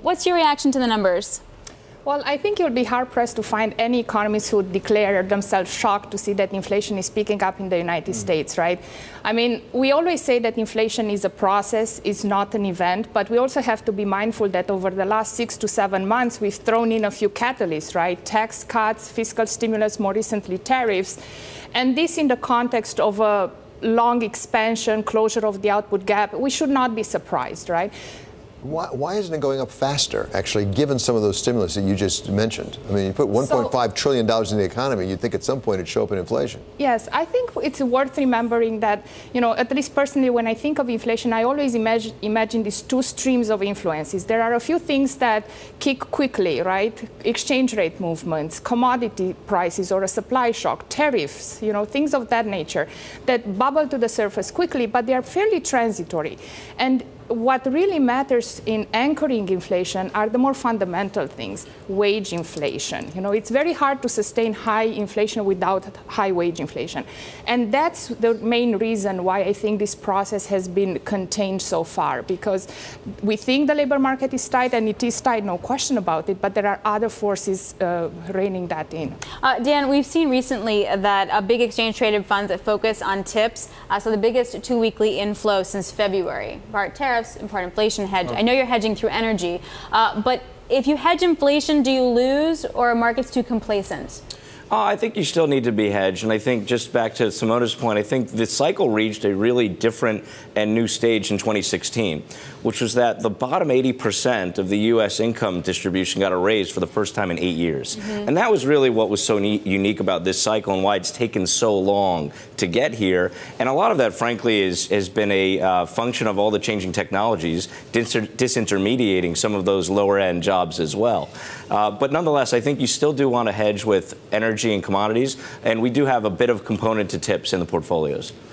What's your reaction to the numbers? Well, I think you'll be hard-pressed to find any economists who declare themselves shocked to see that inflation is picking up in the United States, right? I mean, we always say that inflation is a process, it's not an event, but we also have to be mindful that over the last 6 to 7 months, we've thrown in a few catalysts, right? Tax cuts, fiscal stimulus, more recently tariffs. And this in the context of a long expansion, closure of the output gap, we should not be surprised, right? Why isn't it going up faster, actually, given some of those stimulus that you just mentioned? I mean, you put $1.5 trillion in the economy, you'd think at some point it'd show up in inflation. Yes, I think it's worth remembering that, you know, at least personally, when I think of inflation, I always imagine these two streams of influences. There are a few things that kick quickly, right? Exchange rate movements, commodity prices or a supply shock, tariffs, you know, things of that nature that bubble to the surface quickly, but they are fairly transitory. And what really matters in anchoring inflation are the more fundamental things, wage inflation. You know, it's very hard to sustain high inflation without high wage inflation. And that's the main reason why I think this process has been contained so far, because we think the labor market is tight, and it is tight, no question about it, but there are other forces reining that in. Dan, we've seen recently that big exchange-traded funds that focus on tips, so the biggest two-weekly inflow since February. Part tariffs, in part inflation hedge. I know you're hedging through energy, but if you hedge inflation, do you lose, or are markets too complacent? I think you still need to be hedged. And I think, just back to Simona's point, I think the cycle reached a really different and new stage in 2016, which was that the bottom 80% of the U.S. income distribution got a raise for the first time in 8 years. And that was really what was so unique about this cycle and why it's taken so long to get here. And a lot of that, frankly, has been a function of all the changing technologies, disintermediating some of those lower-end jobs as well. But nonetheless, I think you still do want to hedge with energy and commodities, and we do have a bit of component to tips in the portfolios.